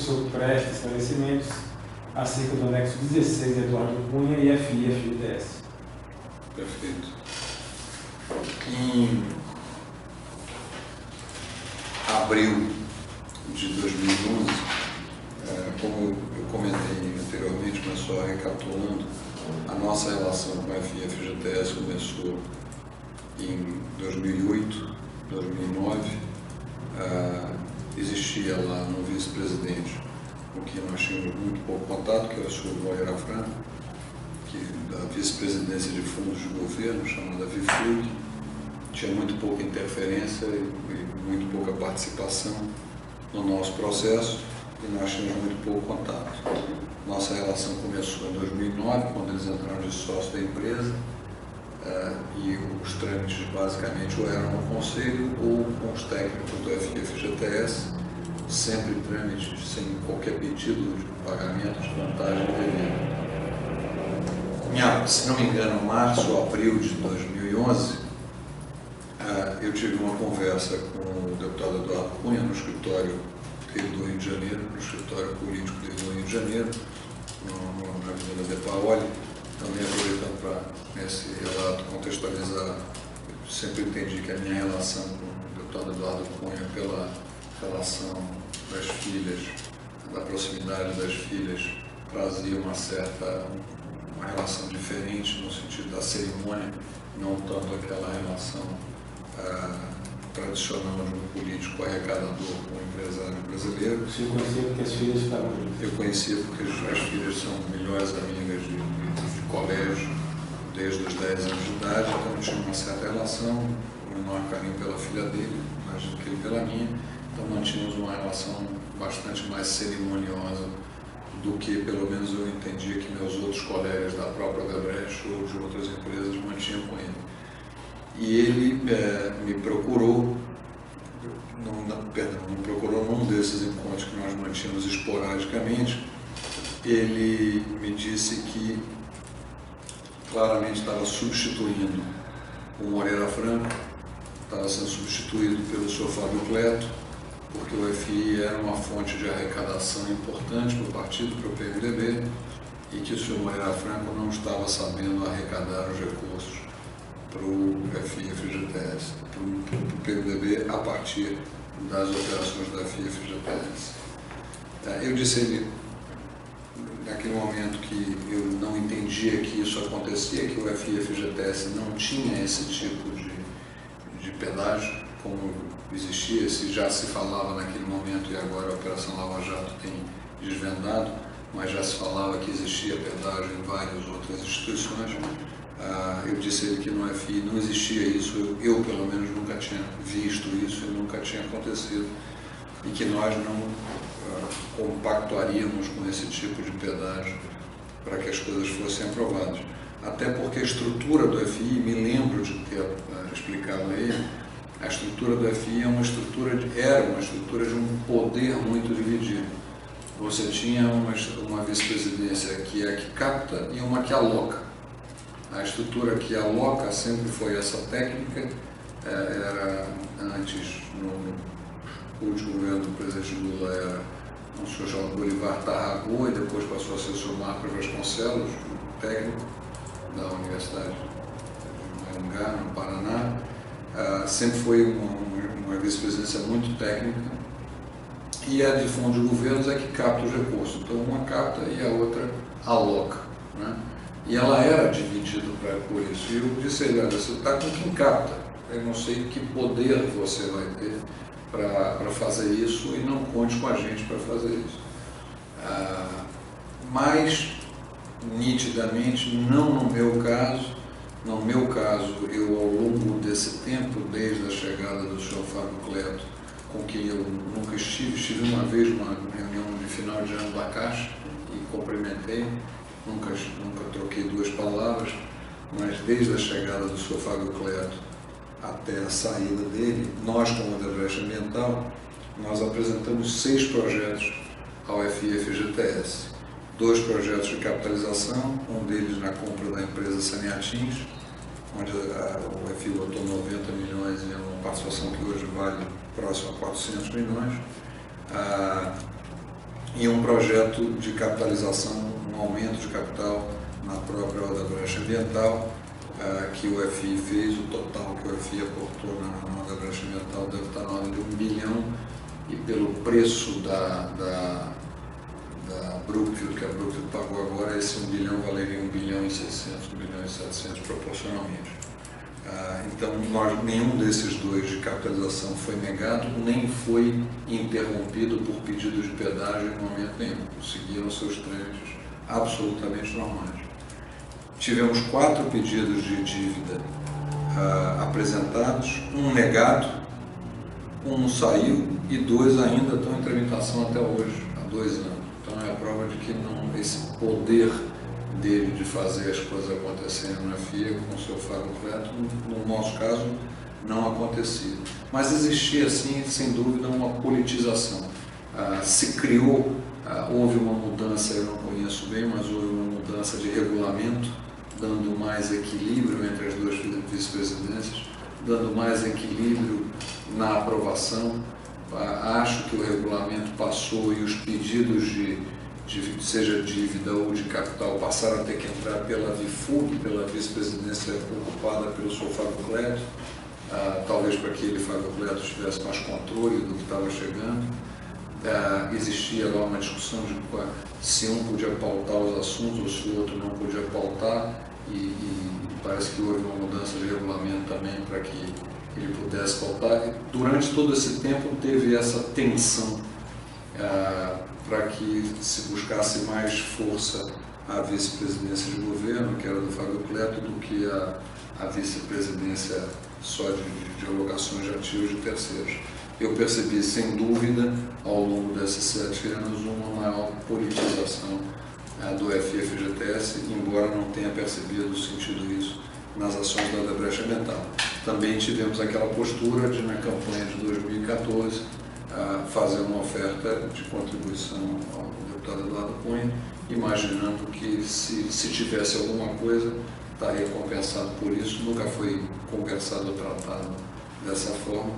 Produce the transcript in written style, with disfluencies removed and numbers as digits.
senhor presta esclarecimentos acerca do anexo 16 Eduardo Cunha e FI FGTS. Perfeito. Em abril de 2011, como eu comentei anteriormente, mas só recapitulando, a nossa relação com a FI FGTS começou em 2008, 2009. Existia lá um vice-presidente com quem nós tínhamos muito pouco contato, que era o senhor Moreira Franco, que da vice-presidência de fundos de governo, chamada VIFUG, tinha muito pouca interferência e muito pouca participação no nosso processo, e nós tínhamos muito pouco contato. Nossa relação começou em 2009, quando eles entraram de sócio da empresa, e os trâmites basicamente ou eram no conselho ou com os técnicos do FI FGTS, sempre trâmites sem qualquer pedido de pagamento de vantagem devida. Se não me engano, março ou abril de 2011, eu tive uma conversa com o deputado Eduardo Cunha no escritório dele do Rio de Janeiro, no escritório político dele do Rio de Janeiro, na Avenida De Paoli. Também aproveitando para, nesse relato, contextualizar, eu sempre entendi que a minha relação com o deputado Eduardo Cunha, pela relação das filhas, da proximidade das filhas, trazia uma relação diferente no sentido da cerimônia, não tanto aquela relação tradicional de um político arrecadador com um empresário brasileiro. Você conhecia porque as filhas ficavam juntas? Eu conhecia porque as filhas são melhores amigas de colégio desde os 10 anos de idade, então eu tinha uma certa relação, um menor carinho pela filha dele, mais do que ele pela minha, então mantínhamos uma relação bastante mais cerimoniosa do que, pelo menos, eu entendia que meus outros colegas da própria Odebrecht ou de outras empresas mantinham com ele. E ele me procurou, não procurou num desses encontros que nós mantínhamos esporadicamente. Ele me disse que claramente estava substituindo o Moreira Franco, estava sendo substituído pelo senhor Fábio Cleto, porque o FI era uma fonte de arrecadação importante para o partido, para o PMDB, e que o senhor Moreira Franco não estava sabendo arrecadar os recursos para o FI FGTS, para o PMDB, a partir das operações da FI FGTS. Eu disse a ele, naquele momento, que eu não entendia que isso acontecia, que o FI FGTS não tinha esse tipo de pedágio, como existia, já se falava naquele momento, e agora a Operação Lava Jato tem desvendado, mas já se falava que existia pedágio em várias outras instituições. Eu disse a ele que no FI não existia isso, eu pelo menos nunca tinha visto isso e nunca tinha acontecido, e que nós não compactuaríamos com esse tipo de pedágio para que as coisas fossem aprovadas. Até porque a estrutura do FI, me lembro de ter explicado a ele, a estrutura do FI era uma estrutura de um poder muito dividido. Você tinha uma vice-presidência que é a que capta e uma que aloca. A estrutura que aloca sempre foi essa técnica, era antes, no último governo do presidente Lula, era um senhor chamado Bolivar Tarragó, e depois passou a ser o senhor Marcos Vasconcelos, técnico da Universidade de Maringá, no Paraná. Sempre foi uma vice-presidência muito técnica, e a de fundos de governos é que capta os recursos. Então, uma capta e a outra aloca, né? E ela era dividida por isso. E eu disse a ele, olha, você está com quem capta. Eu não sei que poder você vai ter para fazer isso, e não conte com a gente para fazer isso. Mas, nitidamente, não no meu caso. No meu caso, eu, ao longo desse tempo, desde a chegada do senhor Fábio Cleto, com quem eu nunca estive uma vez numa reunião de final de ano da Caixa e cumprimentei, nunca troquei duas palavras, mas desde a chegada do senhor Fábio Cleto até a saída dele, nós, como Odebrecht Ambiental, nós apresentamos 6 projetos ao FI FGTS. 2 projetos de capitalização, um deles na compra da empresa Saneatins, onde o FI botou 90 milhões e é uma participação que hoje vale próximo a 400 milhões. e um projeto de capitalização, um aumento de capital na própria Odebrecht Ambiental, que o FI fez. O total que o FI aportou na Odebrecht Ambiental deve estar na ordem de 1 bilhão, e pelo preço da Brookfield, que a Brookfield pagou agora, esse 1 bilhão valeria 1 bilhão e 600, 1 bilhão e 700 proporcionalmente. Então, nenhum desses dois de capitalização foi negado, nem foi interrompido por pedido de pedágio em momento nenhum. Seguiram seus trâmites absolutamente normais. Tivemos 4 pedidos de dívida apresentados, um negado, um saiu e 2 ainda estão em tramitação até hoje, há 2 anos. Então é a prova de que esse poder dele de fazer as coisas acontecerem na FIA com seu Fábio Cleto, no nosso caso, não acontecia. Mas existia, sim, sem dúvida, uma politização. Se criou, houve uma mudança, eu não conheço bem, mas houve uma mudança de regulamento, dando mais equilíbrio entre as duas vice-presidências, dando mais equilíbrio na aprovação. Acho que o regulamento passou e os pedidos seja dívida ou de capital, passaram a ter que entrar pela VIFUG, pela vice-presidência ocupada pelo Sr. Fábio Cleto, talvez para que ele, Fábio Cleto, tivesse mais controle do que estava chegando. Existia lá uma discussão de se um podia pautar os assuntos ou se o outro não podia pautar, e parece que houve uma mudança de regulamento também para que ele pudesse pautar. E durante todo esse tempo teve essa tensão para que se buscasse mais força a vice-presidência de governo, que era do Fábio Cleto, do que a vice-presidência só de alocações de ativos de terceiros. Eu percebi, sem dúvida, ao longo desses 7 anos, uma maior politização do FI-FGTS, embora não tenha sentido isso nas ações da Odebrecht Ambiental. Também tivemos aquela postura de, na campanha de 2014, fazer uma oferta de contribuição ao deputado Eduardo Cunha, imaginando que se tivesse alguma coisa, estaria compensado por isso. Nunca foi conversado ou tratado dessa forma.